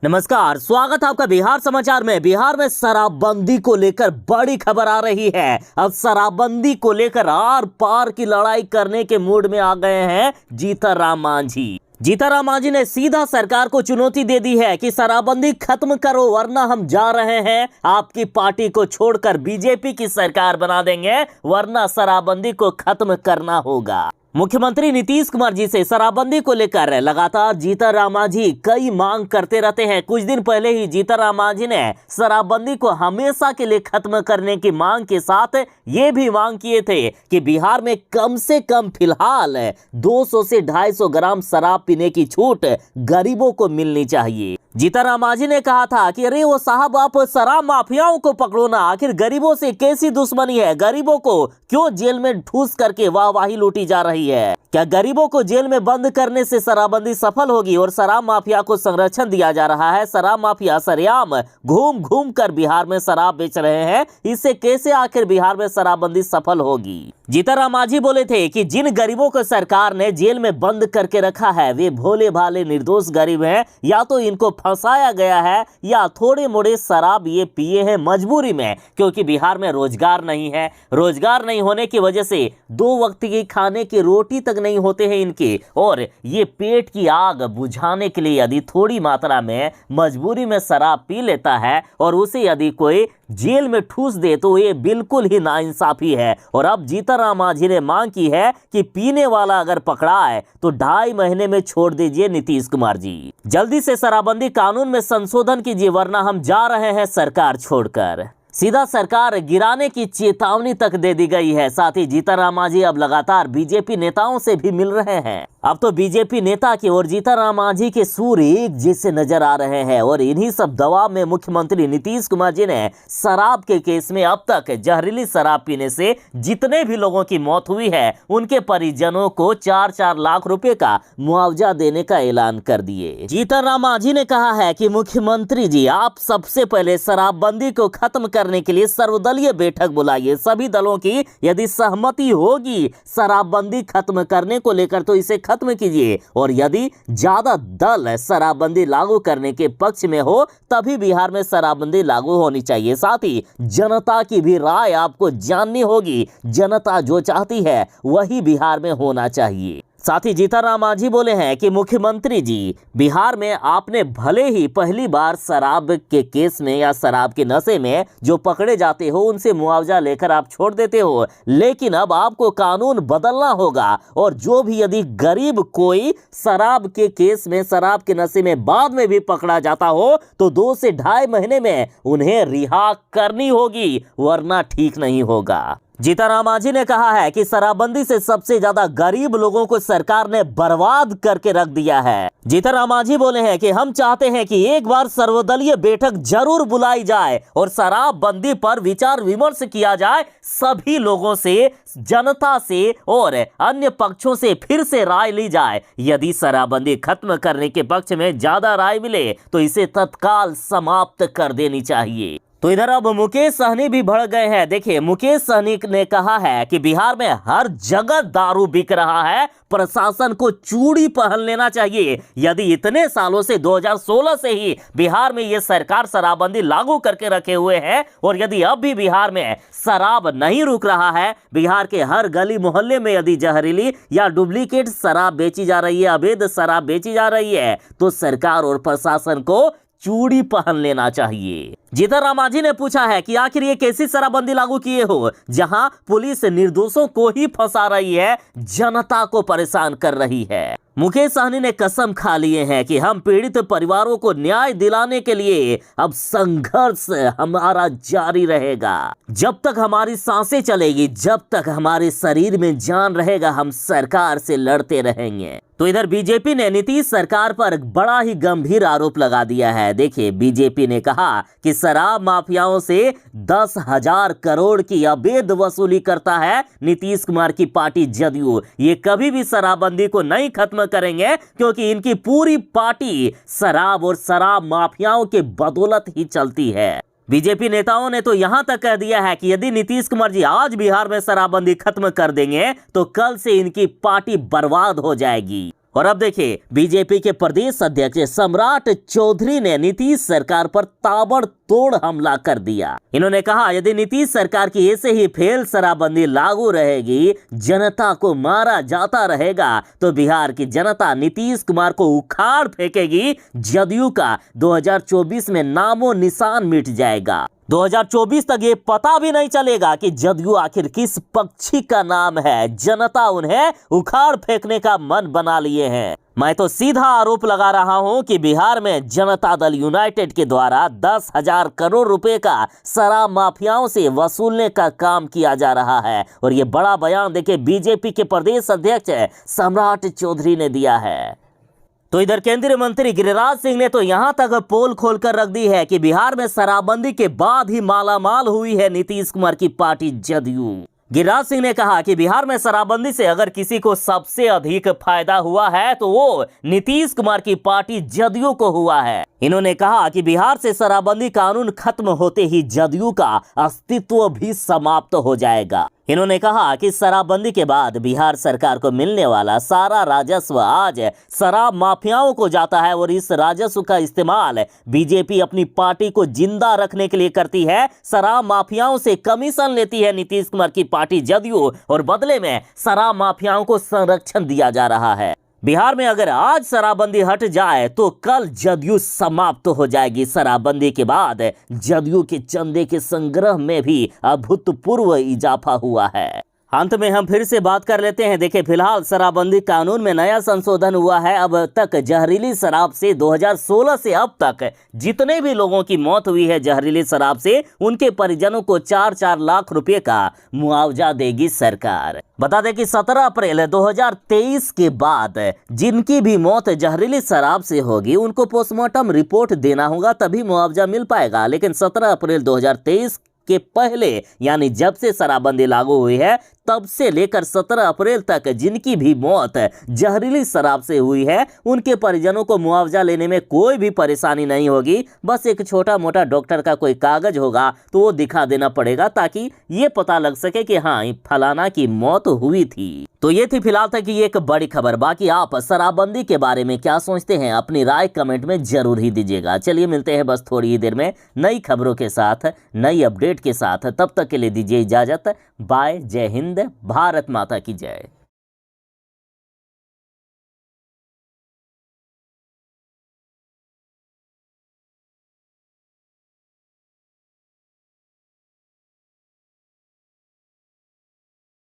नमस्कार, स्वागत है आपका बिहार समाचार में। बिहार में शराबबंदी को लेकर बड़ी खबर आ रही है। अब शराबबंदी को लेकर आर पार की लड़ाई करने के मूड में आ गए हैं जीतनराम मांझी। जीतनराम मांझी ने सीधा सरकार को चुनौती दे दी है कि शराबबंदी खत्म करो वरना हम जा रहे हैं आपकी पार्टी को छोड़कर बीजेपी की सरकार बना देंगे, वरना शराबबंदी को खत्म करना होगा। मुख्यमंत्री नीतीश कुमार जी से शराबबंदी को लेकर लगातार जीतनराम मांझी कई मांग करते रहते हैं। कुछ दिन पहले ही जीतनराम मांझी ने शराबबंदी को हमेशा के लिए खत्म करने की मांग के साथ ये भी मांग किए थे कि बिहार में कम से कम फिलहाल 200 से 250 ग्राम शराब पीने की छूट गरीबों को मिलनी चाहिए। जीतनराम मांझी ने कहा था कि अरे वो साहब, आप शराब माफियाओं को पकड़ो ना, आखिर गरीबों से कैसी दुश्मनी है? गरीबों को क्यों जेल में ठूस करके वाहवाही लूटी जा रही है? क्या गरीबों को जेल में बंद करने से शराबबंदी सफल होगी और शराब माफिया को संरक्षण दिया जा रहा है? शराब माफिया सरेआम घूम घूम कर बिहार में शराब बेच रहे हैं, इससे कैसे आखिर बिहार में शराबबंदी सफल होगी? जीतनराम मांझी बोले थे कि जिन गरीबों को सरकार ने जेल में बंद करके रखा है वे भोले भाले निर्दोष गरीब हैं, या तो इनको फंसाया गया है या थोड़े मोड़े शराब ये पिए हैं मजबूरी में, क्योंकि बिहार में रोजगार नहीं है। रोजगार नहीं होने की वजह से 2 वक्त की खाने की रोटी तक नहीं होते हैं इनके, और ये पेट की आग बुझाने के लिए यदि थोड़ी मात्रा में मजबूरी में शराब पी लेता है और उसे यदि कोई जेल में ठूस दे तो ये बिल्कुल ही नाइंसाफी है। और अब जीतनराम मांझी ने मांग की है कि पीने वाला अगर पकड़ा है तो 2.5 महीने में छोड़ दीजिए नीतीश कुमार जी। जल्दी से शराबबंदी कानून में संशोधन कीजिए वरना हम जा रहे हैं सरकार छोड़कर। सीधा सरकार गिराने की चेतावनी तक दे दी गई है। साथ ही जीतनराम मांझी अब लगातार बीजेपी नेताओं से भी मिल रहे हैं। अब तो बीजेपी नेता की और जीतनराम मांझी के सुर एक जैसे नजर आ रहे हैं, और इन्हीं सब दबाव में मुख्यमंत्री नीतीश कुमार जी ने शराब के केस में अब तक जहरीली शराब पीने से जितने भी लोगों की मौत हुई है उनके परिजनों को 4-4 लाख रुपए का मुआवजा देने का ऐलान कर दिए। जीतनराम मांझी ने कहा है कि मुख्यमंत्री जी, आप सबसे पहले शराबबंदी को खत्म करने के लिए सर्वदलीय बैठक बुलाइए। सभी दलों की यदि सहमति होगी शराबबंदी खत्म करने को लेकर तो इसे खत्म कीजिए, और यदि ज्यादा दल शराबबंदी लागू करने के पक्ष में हो तभी बिहार में शराबबंदी लागू होनी चाहिए। साथ ही जनता की भी राय आपको जाननी होगी। जनता जो चाहती है वही बिहार में होना चाहिए। साथ ही जीतनराम मांझी बोले हैं कि मुख्यमंत्री जी, बिहार में आपने भले ही पहली बार शराब के केस में या शराब के नशे में जो पकड़े जाते हो उनसे मुआवजा लेकर आप छोड़ देते हो, लेकिन अब आपको कानून बदलना होगा, और जो भी यदि गरीब कोई शराब के केस में शराब के नशे में बाद में भी पकड़ा जाता हो तो 2 से 2.5 महीने में उन्हें रिहा करनी होगी, वरना ठीक नहीं होगा। जीतनराम मांझी ने कहा है कि शराबबंदी से सबसे ज्यादा गरीब लोगों को सरकार ने बर्बाद करके रख दिया है। जीतनराम मांझी बोले हैं कि हम चाहते हैं कि एक बार सर्वदलीय बैठक जरूर बुलाई जाए और शराबबंदी पर विचार विमर्श किया जाए। सभी लोगों से, जनता से और अन्य पक्षों से फिर से राय ली जाए। यदि शराबबंदी खत्म करने के पक्ष में ज्यादा राय मिले तो इसे तत्काल समाप्त कर देनी चाहिए। तो इधर अब मुकेश सहनी भी भड़क गए हैं। देखिए, मुकेश सहनी ने कहा है कि बिहार में हर जगह दारू बिक रहा है, प्रशासन को चूड़ी पहन लेना चाहिए। यदि इतने सालों से 2016 से ही बिहार में ये सरकार शराबबंदी लागू करके रखे हुए है, और यदि अब भी बिहार में शराब नहीं रुक रहा है, बिहार के हर गली मोहल्ले में यदि जहरीली या डुप्लीकेट शराब बेची जा रही है, अवैध शराब बेची जा रही है, तो सरकार और प्रशासन को चूड़ी पहन लेना चाहिए। जीतनराम मांझी ने पूछा है कि आखिर ये कैसी शराबबंदी लागू किए हो जहां पुलिस निर्दोषों को ही फंसा रही है, जनता को परेशान कर रही है। मुकेश सहनी ने कसम खा लिए हैं कि हम पीड़ित परिवारों को न्याय दिलाने के लिए अब संघर्ष हमारा जारी रहेगा। जब तक हमारी सांसें चलेगी, जब तक हमारे शरीर में जान रहेगा, हम सरकार से लड़ते रहेंगे। तो इधर बीजेपी ने नीतीश सरकार पर बड़ा ही गंभीर आरोप लगा दिया है। देखिए, बीजेपी ने कहा कि शराब माफियाओं से 10,000 करोड़ की अवैध वसूली करता है नीतीश कुमार की पार्टी जदयू। ये कभी भी शराबबंदी को नहीं खत्म करेंगे, क्योंकि इनकी पूरी पार्टी शराब और शराब माफियाओं के बदौलत ही चलती है। बीजेपी नेताओं ने तो यहां तक कह दिया है कि यदि नीतीश कुमार जी आज बिहार में शराबबंदी खत्म कर देंगे तो कल से इनकी पार्टी बर्बाद हो जाएगी। और अब देखिए, बीजेपी के प्रदेश अध्यक्ष सम्राट चौधरी ने नीतीश सरकार पर ताबड़तोड़ हमला कर दिया। इन्होंने कहा, यदि नीतीश सरकार की ऐसे ही फेल शराबबंदी लागू रहेगी, जनता को मारा जाता रहेगा, तो बिहार की जनता नीतीश कुमार को उखाड़ फेंकेगी। जदयू का 2024 में नामो निशान मिट जाएगा। 2024 तक ये पता भी नहीं चलेगा कि जदयू आखिर किस पक्षी का नाम है। जनता उन्हें उखाड़ फेंकने का मन बना लिए हैं। मैं तो सीधा आरोप लगा रहा हूं कि बिहार में जनता दल यूनाइटेड के द्वारा 10,000 करोड़ रुपए का शराब माफियाओं से वसूलने का काम किया जा रहा है। और ये बड़ा बयान देखिए बीजेपी के प्रदेश अध्यक्ष सम्राट चौधरी ने दिया है। तो इधर केंद्रीय मंत्री गिरिराज सिंह ने तो यहां तक पोल खोलकर रख दी है कि बिहार में शराबबंदी के बाद ही मालामाल हुई है नीतीश कुमार की पार्टी जदयू। गिरिराज सिंह ने कहा कि बिहार में शराबबंदी से अगर किसी को सबसे अधिक फायदा हुआ है तो वो नीतीश कुमार की पार्टी जदयू को हुआ है। इन्होंने कहा कि बिहार से शराबबंदी कानून खत्म होते ही जदयू का अस्तित्व भी समाप्त हो जाएगा। इन्होंने कहा कि शराबबंदी के बाद बिहार सरकार को मिलने वाला सारा राजस्व आज शराब माफियाओं को जाता है और इस राजस्व का इस्तेमाल बीजेपी अपनी पार्टी को जिंदा रखने के लिए करती है। शराब माफियाओं से कमीशन लेती है नीतीश कुमार की पार्टी जदयू और बदले में शराब माफियाओं को संरक्षण दिया जा रहा है। बिहार में अगर आज शराबबंदी हट जाए तो कल जदयू समाप्त हो जाएगी। शराबबंदी के बाद जदयू के चंदे के संग्रह में भी अभूतपूर्व इजाफा हुआ है। अंत में हम फिर से बात कर लेते हैं। देखिए, फिलहाल शराबबंदी कानून में नया संशोधन हुआ है। अब तक जहरीली शराब से 2016 से अब तक जितने भी लोगों की मौत हुई है जहरीली शराब से, उनके परिजनों को 4-4 लाख रुपए का मुआवजा देगी सरकार। बता दें कि 17 अप्रैल 2023 के बाद जिनकी भी मौत जहरीली शराब से होगी उनको पोस्टमार्टम रिपोर्ट देना होगा, तभी मुआवजा मिल पाएगा। लेकिन 17 अप्रैल 2023 के पहले यानी जब से शराबबंदी लागू हुई है तब से लेकर 17 अप्रैल तक जिनकी भी मौत जहरीली शराब से हुई है उनके परिजनों को मुआवजा लेने में कोई भी परेशानी नहीं होगी। बस एक छोटा मोटा डॉक्टर का कोई कागज होगा तो वो दिखा देना पड़ेगा ताकि ये पता लग सके कि हाँ फलाना की मौत हुई थी। तो ये थी फिलहाल तक की एक बड़ी खबर। बाकी आप शराबबंदी के बारे में क्या सोचते हैं, अपनी राय कमेंट में जरूर ही दीजिएगा। चलिए मिलते हैं बस थोड़ी ही देर में नई खबरों के साथ, नई अपडेट के साथ। तब तक के लिए दीजिए इजाजत। बाय। जय हिंद। भारत माता की जय।